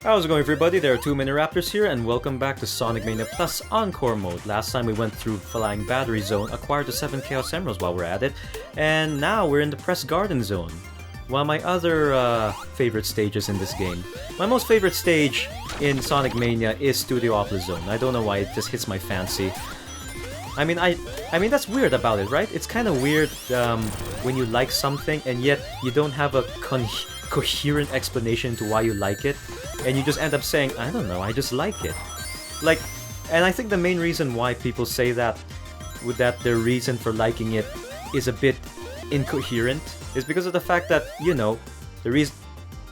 How's it going, everybody? There are twomanyraptors here, and welcome back to Sonic Mania Plus Encore mode. Last time we went through Flying Battery Zone, acquired the 7 Chaos Emeralds while we're at it, and now we're in the Press Garden Zone. While my other favorite stages in this game, my most favorite stage in Sonic Mania is Studio Opera Zone. I don't know why, it just hits my fancy. I mean that's weird about it, right? It's kind of weird when you like something and yet you don't have a coherent explanation to why you like it, and you just end up saying, I don't know, I just like it. Like, and I think the main reason why people say that, their reason for liking it is a bit incoherent, is because of the fact that, you know,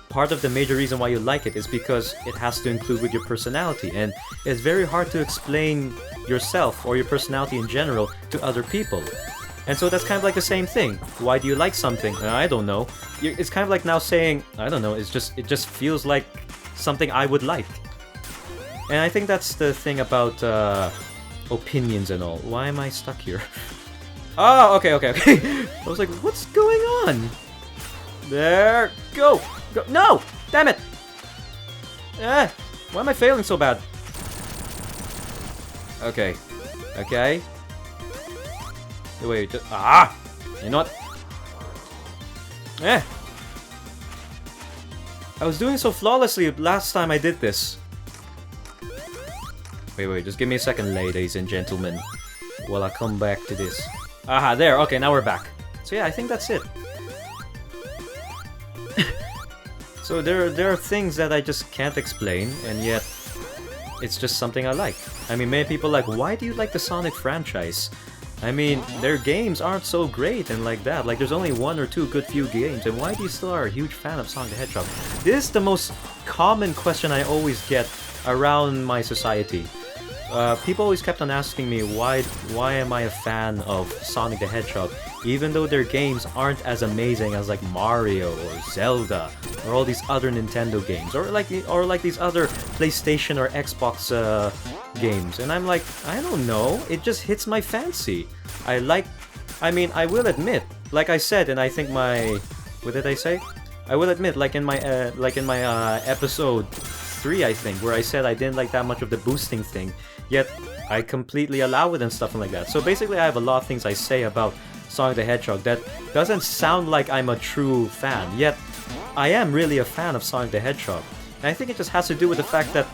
part of the major reason why you like it is because it has to include with your personality, and it's very hard to explain yourself or your personality in general to other people. And so that's kind of like the same thing. Why do you like something? I don't know. It's kind of like now saying, I don't know, it just feels like something I would like. And I think that's the thing about opinions and all. Why am I stuck here? Oh, okay. I was like, what's going on? There, go! No! Damn it! Why am I failing so bad? Okay. Wait, just... You know what? I was doing so flawlessly last time I did this. Wait, just give me a second, ladies and gentlemen, while I come back to this. Aha, there, okay, now we're back. So yeah, I think that's it. So there are things that I just can't explain, and yet it's just something I like. I mean, many people are like, why do you like the Sonic franchise? I mean, their games aren't so great and like that. Like, there's only one or two good few games, and why do you still are a huge fan of Sonic the Hedgehog? This is the most common question I always get around my society. People always kept on asking me, why am I a fan of Sonic the Hedgehog, even though their games aren't as amazing as like Mario or Zelda or all these other Nintendo games, or like these other PlayStation or Xbox games. And I'm like, I don't know, it just hits my fancy. I will admit, like I said, and I think what did I say? I will admit, like in my episode 3, I think, where I said I didn't like that much of the boosting thing, yet I completely allow it and stuff like that. So basically I have a lot of things I say about Sonic the Hedgehog that doesn't sound like I'm a true fan, yet I am really a fan of Sonic the Hedgehog. And I think it just has to do with the fact that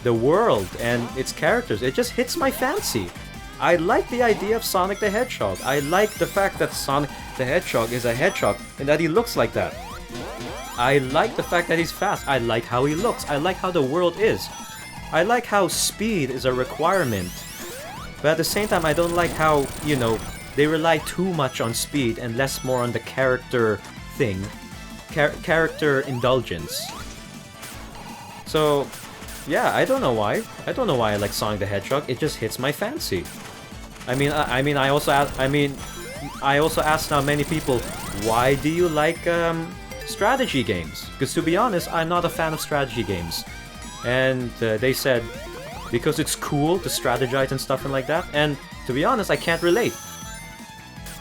the world and its characters, it just hits my fancy. I like the idea of Sonic the Hedgehog. I like the fact that Sonic the Hedgehog is a hedgehog and that he looks like that. I like the fact that he's fast. I like how he looks. I like how the world is. I like how speed is a requirement. But at the same time, I don't like how, you know, they rely too much on speed and less more on the character thing. Character indulgence. So, yeah, I don't know why. I don't know why I like Sonic the Hedgehog. It just hits my fancy. I also ask now many people, why do you like strategy games? Because to be honest, I'm not a fan of strategy games. And they said, because it's cool to strategize and stuff and like that. And to be honest, I can't relate.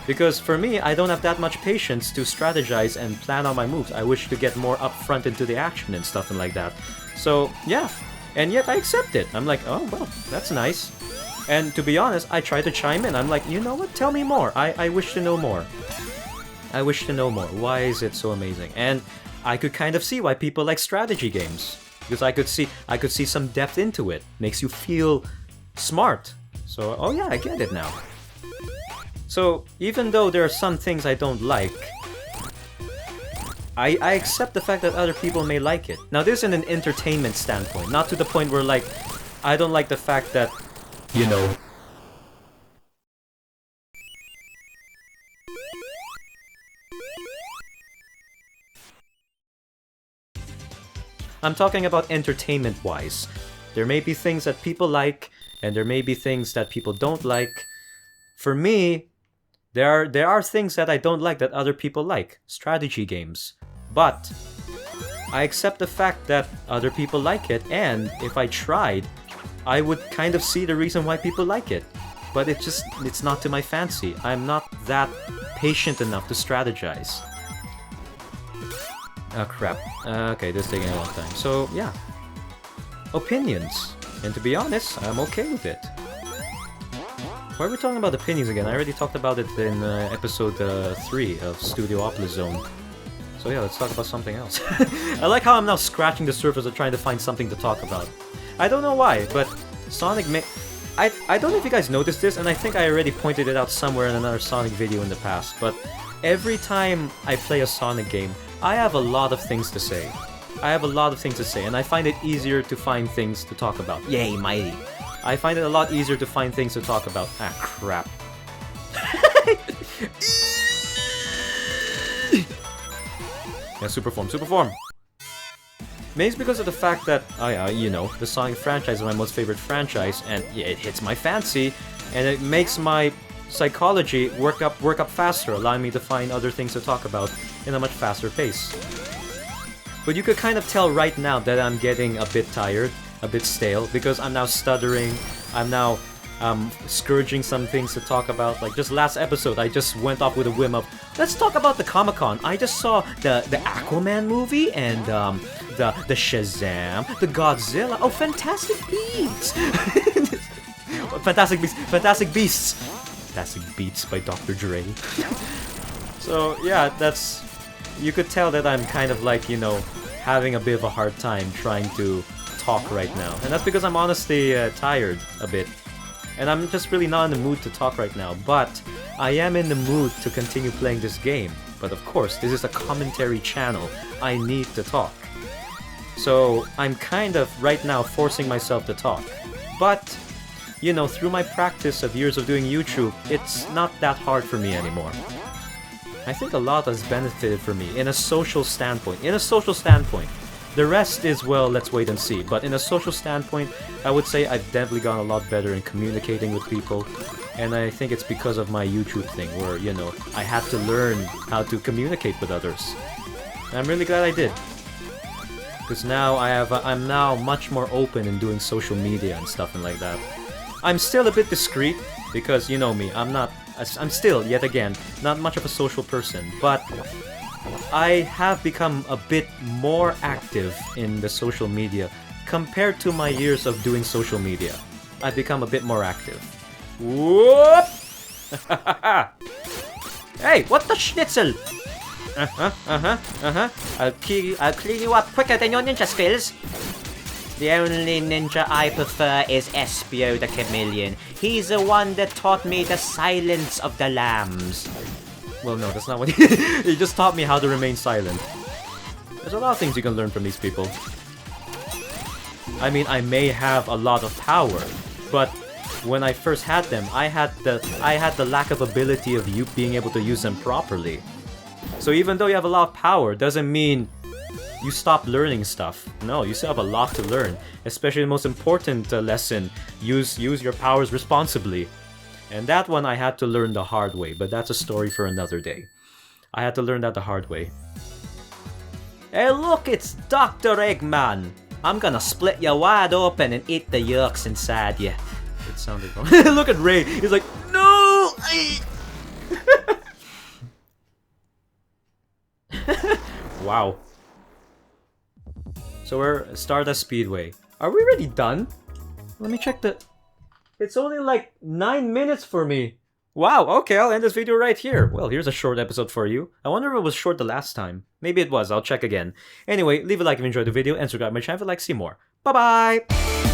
Because for me, I don't have that much patience to strategize and plan on my moves. I wish to get more upfront into the action and stuff and like that. So, yeah. And yet I accept it. I'm like, oh, well, that's nice. And to be honest, I try to chime in. I'm like, you know what? Tell me more. I wish to know more. I wish to know more. Why is it so amazing? And I could kind of see why people like strategy games. Because I could see some depth into it. Makes you feel smart. So, oh yeah, I get it now. So, even though there are some things I don't like, I accept the fact that other people may like it. Now, this is in an entertainment standpoint, not to the point where, like, I don't like the fact that, you know... I'm talking about entertainment-wise. There may be things that people like, and there may be things that people don't like. For me, there are things that I don't like that other people like. Strategy games. But I accept the fact that other people like it, and if I tried, I would kind of see the reason why people like it. But it's not to my fancy. I'm not that patient enough to strategize. Oh crap. Okay, this is taking a long time. So, yeah. opinions. And to be honest, I'm okay with it. Why are we talking about opinions again? I already talked about it in episode 3 of 𝐸𝐤𝐴𝐤. So yeah, let's talk about something else. I like how I'm now scratching the surface of trying to find something to talk about. I don't know why, but Sonic I don't know if you guys noticed this, and I think I already pointed it out somewhere in another Sonic video in the past, but every time I play a Sonic game, I have a lot of things to say. I have a lot of things to say, and I find it easier to find things to talk about. Yay, mighty. I find it a lot easier to find things to talk about. Ah, crap. Yeah, super form, super form! Maybe it's because of the fact that, you know, the Sonic franchise is my most favorite franchise, and yeah, it hits my fancy, and it makes my psychology work up faster, allowing me to find other things to talk about in a much faster pace. But you could kind of tell right now that I'm getting a bit tired, a bit stale, because I'm now stuttering, I'm now scourging some things to talk about. Like just last episode, I just went off with a whim of, let's talk about the Comic-Con. I just saw the Aquaman movie and the Shazam, the Godzilla. Oh, Fantastic Beasts! Fantastic Beasts! Fantastic Beats by Dr. Dre. So yeah, that's... You could tell that I'm kind of like, you know, having a bit of a hard time trying to talk right now. And that's because I'm honestly tired a bit. And I'm just really not in the mood to talk right now, but I am in the mood to continue playing this game. But of course, this is a commentary channel. I need to talk. So I'm kind of right now forcing myself to talk. But, you know, through my practice of years of doing YouTube, it's not that hard for me anymore. I think a lot has benefited for me in a social standpoint. The rest is, well, let's wait and see. But in a social standpoint, I would say I've definitely gotten a lot better in communicating with people. And I think it's because of my YouTube thing, where, you know, I had to learn how to communicate with others. And I'm really glad I did. Because now I'm now much more open in doing social media and stuff and like that. I'm still a bit discreet, because you know me, I'm still, yet again, not much of a social person, but I have become a bit more active in the social media compared to my years of doing social media. I've become a bit more active. Whoop! Hey, what the schnitzel? I'll clean you up quicker than your ninja skills. The only ninja I prefer is 𝐸𝐤𝐴𝐤 the chameleon. He's the one that taught me the silence of the lambs. Well, no, that's not what he just taught me how to remain silent. There's a lot of things you can learn from these people. I mean, I may have a lot of power, but when I first had them, I had the lack of ability of you being able to use them properly. So even though you have a lot of power, doesn't mean you stop learning stuff. No, you still have a lot to learn. Especially the most important lesson, use your powers responsibly. And that one I had to learn the hard way, but that's a story for another day. I had to learn that the hard way. Hey look, it's Dr. Eggman! I'm gonna split you wide open and eat the yolks inside you. It sounded wrong. Look at Ray, he's like, no! Wow. So we're Stardust Speedway. Are we already done? Let me check the... It's only like 9 minutes for me. Wow, okay, I'll end this video right here. Well, here's a short episode for you. I wonder if it was short the last time. Maybe it was, I'll check again. Anyway, leave a like if you enjoyed the video and subscribe to my channel if you'd like to see more. Bye-bye!